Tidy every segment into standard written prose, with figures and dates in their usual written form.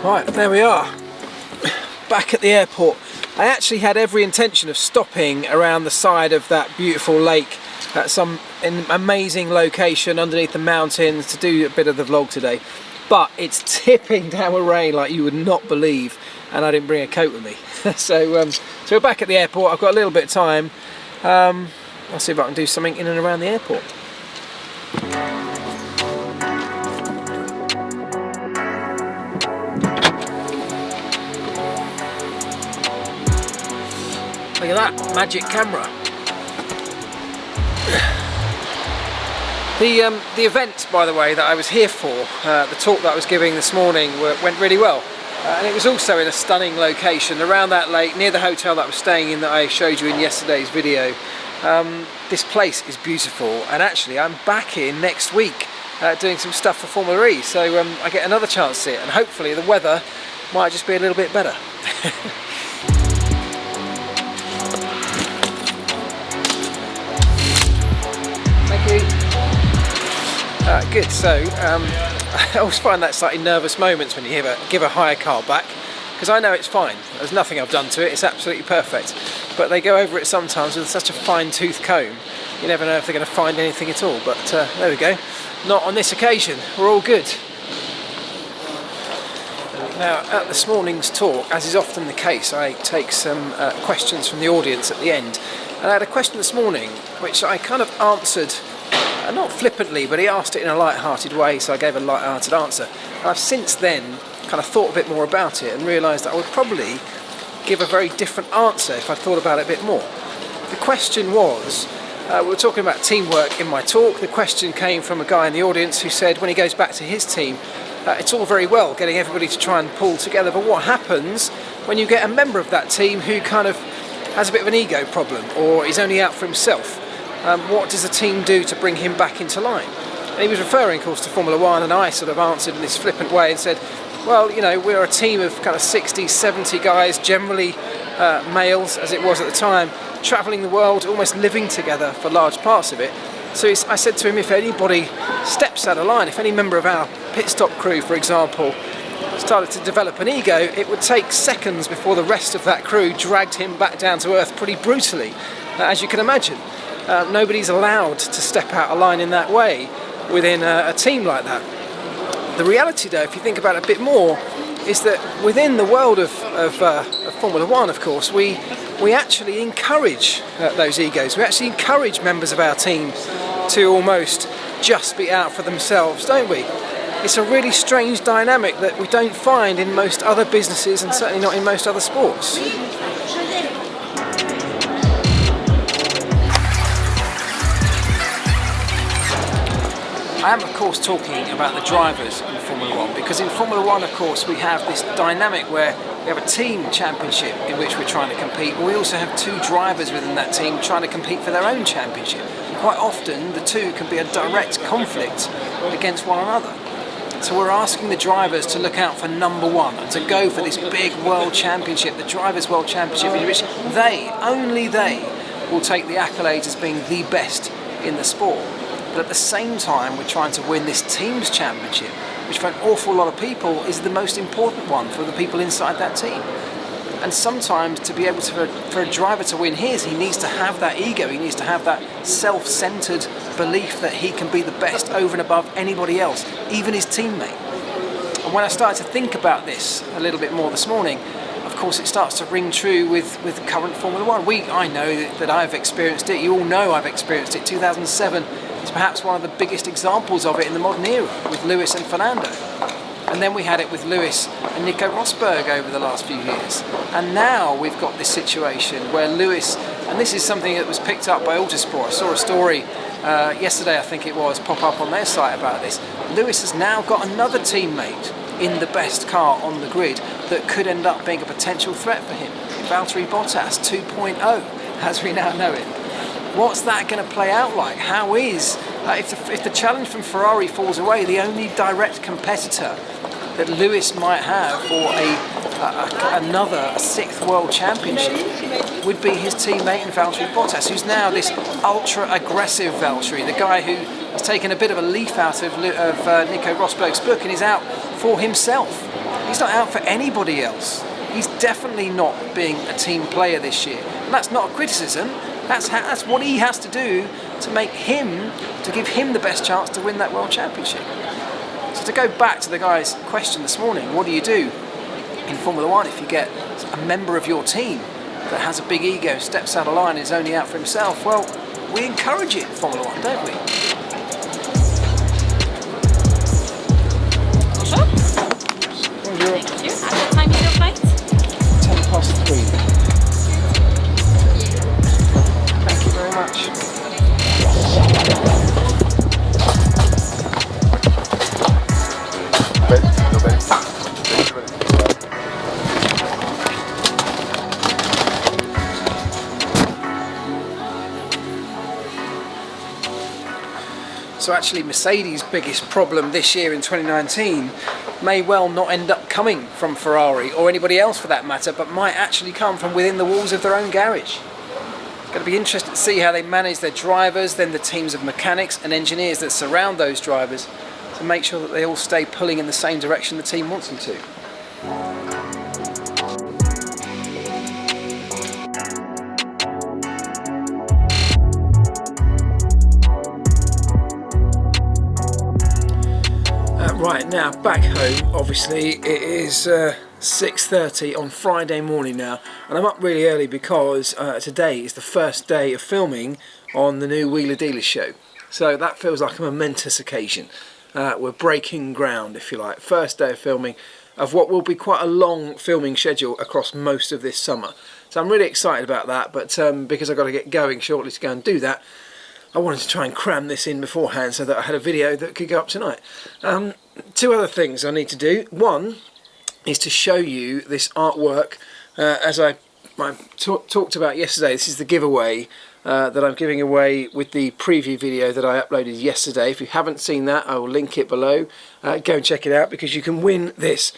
Right, there we are, back at the airport. I actually had every intention of stopping around the side of that beautiful lake at some amazing location underneath the mountains to do a bit of the vlog today, but it's tipping down with rain like you would not believe, and I didn't bring a coat with me. So we're back at the airport. I've got a little bit of time. I'll see if I can do something in and around the airport. Look at that magic camera. The event, by the way, that I was here for, the talk that I was giving this morning went really well. And it was also in a stunning location around that lake, near the hotel that I was staying in that I showed you in yesterday's video. This place is beautiful, and actually I'm back in next week doing some stuff for Formula E, so I get another chance to see it, and hopefully the weather might just be a little bit better. Good, so I always find that slightly nervous moments when you give a hire car back, because I know it's fine, there's nothing I've done to it, it's absolutely perfect, but they go over it sometimes with such a fine-tooth comb, you never know if they're going to find anything at all, but there we go, not on this occasion, we're all good. Now, at this morning's talk, as is often the case, I take some questions from the audience at the end, and I had a question this morning which I kind of answered not flippantly, but he asked it in a light-hearted way, so I gave a light-hearted answer. And I've since then kind of thought a bit more about it and realised that I would probably give a very different answer if I thought about it a bit more. The question was, we were talking about teamwork in my talk. The question came from a guy in the audience who said when he goes back to his team, it's all very well getting everybody to try and pull together, but what happens when you get a member of that team who kind of has a bit of an ego problem or is only out for himself? What does the team do to bring him back into line? And he was referring, of course, to Formula One, and I sort of answered in this flippant way and said, well, you know, we're a team of kind of 60, 70 guys, generally males, as it was at the time, travelling the world, almost living together for large parts of it. So I said to him, if anybody steps out of line, if any member of our pit stop crew, for example, started to develop an ego, it would take seconds before the rest of that crew dragged him back down to earth pretty brutally, as you can imagine. Nobody's allowed to step out of line in that way within a team like that. The reality, though, if you think about it a bit more, is that within the world of Formula One, of course, we actually encourage those egos. We actually encourage members of our team to almost just be out for themselves, don't we? It's a really strange dynamic that we don't find in most other businesses, and certainly not in most other sports. I am, of course, talking about the drivers in Formula One, because in Formula One, of course, we have this dynamic where we have a team championship in which we're trying to compete, but we also have two drivers within that team trying to compete for their own championship. And quite often, the two can be a direct conflict against one another. So we're asking the drivers to look out for number one and to go for this big world championship, the Drivers' World Championship, in which they, only they, will take the accolades as being the best in the sport. But at the same time, we're trying to win this team's championship, which for an awful lot of people is the most important one for the people inside that team. And sometimes to be able to, for a driver to win his, he needs to have that ego, he needs to have that self-centered belief that he can be the best over and above anybody else, even his teammate. And when I started to think about this a little bit more this morning, of course it starts to ring true with current Formula One. I know that I've experienced it, you all know I've experienced it. 2007 is perhaps one of the biggest examples of it in the modern era, with Lewis and Fernando. And then we had it with Lewis and Nico Rosberg over the last few years. And now we've got this situation where Lewis, and this is something that was picked up by Autosport. I saw a story yesterday, I think it was, pop up on their site about this. Lewis has now got another teammate in the best car on the grid that could end up being a potential threat for him. Valtteri Bottas 2.0, as we now know it. What's that going to play out like? How is, if the challenge from Ferrari falls away, the only direct competitor that Lewis might have for another sixth world championship would be his teammate in Valtteri Bottas, who's now this ultra-aggressive Valtteri, the guy who has taken a bit of a leaf out of Nico Rosberg's book and is out for himself. He's not out for anybody else. He's definitely not being a team player this year. And that's not a criticism. That's what he has to do to give him the best chance to win that World Championship. So to go back to the guy's question this morning, what do you do in Formula One if you get a member of your team that has a big ego, steps out of line, and is only out for himself? Well, we encourage it in Formula One, don't we? Bonjour. Bonjour. Thank you. At what time is your flight? 3:10. Thank you very much. So actually Mercedes' biggest problem this year in 2019 may well not end up coming from Ferrari or anybody else for that matter, but might actually come from within the walls of their own garage. Going to be interested to see how they manage their drivers, then the teams of mechanics and engineers that surround those drivers to make sure that they all stay pulling in the same direction the team wants them to. Right, now back home, obviously it is 6:30 on Friday morning now, and I'm up really early because today is the first day of filming on the new Wheeler Dealers show. So that feels like a momentous occasion. We're breaking ground, if you like. First day of filming of what will be quite a long filming schedule across most of this summer. So I'm really excited about that, but because I've got to get going shortly to go and do that, I wanted to try and cram this in beforehand so that I had a video that could go up tonight. Two other things I need to do. One is to show you this artwork as I talked about yesterday. This is the giveaway that I'm giving away with the preview video that I uploaded yesterday. If you haven't seen that, I will link it below. Go and check it out because you can win this.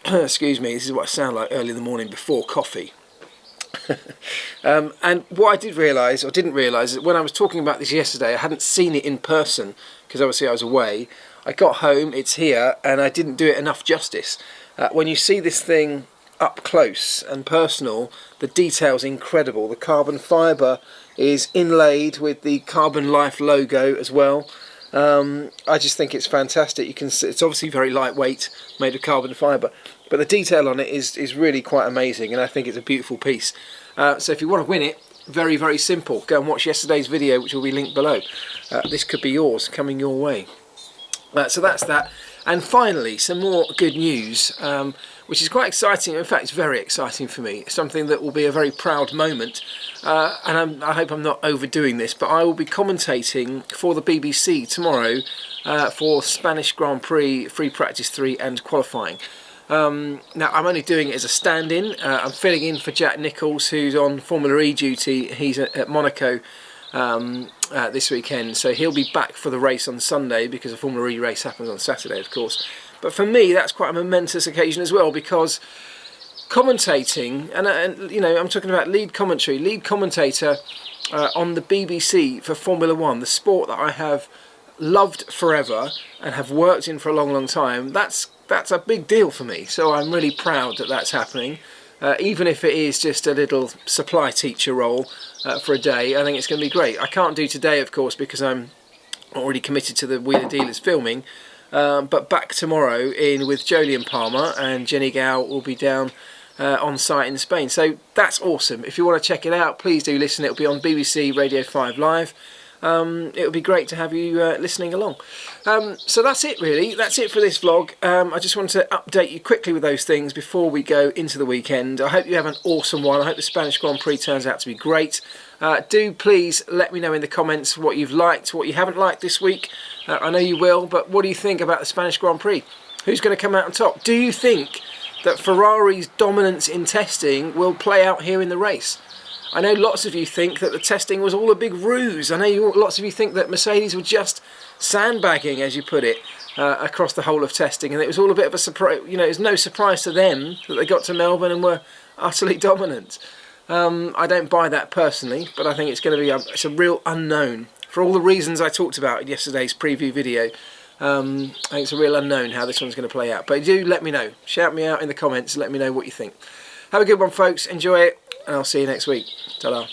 Excuse me, this is what I sound like early in the morning before coffee. And what I did realise, or didn't realise, is that when I was talking about this yesterday, I hadn't seen it in person because obviously I was away. I got home, it's here, and I didn't do it enough justice. When you see this thing up close and personal, the detail's incredible. The carbon fibre is inlaid with the Carbon Life logo as well. I just think it's fantastic. You can see it's obviously very lightweight, made of carbon fibre, but the detail on it is really quite amazing, and I think it's a beautiful piece. So if you want to win it, very, very simple. Go and watch yesterday's video, which will be linked below. This could be yours, coming your way. So that's that. And finally, some more good news, which is quite exciting. In fact, it's very exciting for me. It's something that will be a very proud moment. And I hope I'm not overdoing this, but I will be commentating for the BBC tomorrow for Spanish Grand Prix, Free Practice 3 and qualifying. Now, I'm only doing it as a stand-in. I'm filling in for Jack Nicholls, who's on Formula E duty. He's at Monaco this weekend, so he'll be back for the race on Sunday because the Formula E race happens on Saturday, of course. But for me, that's quite a momentous occasion as well, because commentating, and you know, I'm talking about lead commentator on the BBC for Formula One, the sport that I have loved forever and have worked in for a long, long time. That's a big deal for me. So I'm really proud that that's happening. Even if it is just a little supply teacher role for a day, I think it's going to be great. I can't do today, of course, because I'm already committed to the Wheeler Dealers filming. But back tomorrow in with Jolyon Palmer, and Jenny Gow will be down on site in Spain. So that's awesome. If you want to check it out, please do listen. It'll be on BBC Radio 5 Live. It would be great to have you listening along. So that's it, really. That's it for this vlog. I just wanted to update you quickly with those things before we go into the weekend. I hope you have an awesome one. I hope the Spanish Grand Prix turns out to be great. Do please let me know in the comments what you've liked, what you haven't liked this week. I know you will, but what do you think about the Spanish Grand Prix? Who's going to come out on top? Do you think that Ferrari's dominance in testing will play out here in the race? I know lots of you think that the testing was all a big ruse. I know lots of you think that Mercedes were just sandbagging, as you put it, across the whole of testing, and it was all a bit of a surprise. You know, it was no surprise to them that they got to Melbourne and were utterly dominant. I don't buy that personally, but I think it's going to be it's a real unknown for all the reasons I talked about in yesterday's preview video. I think it's a real unknown how this one's going to play out. But do let me know. Shout me out in the comments. Let me know what you think. Have a good one, folks. Enjoy it, and I'll see you next week. Ta-da.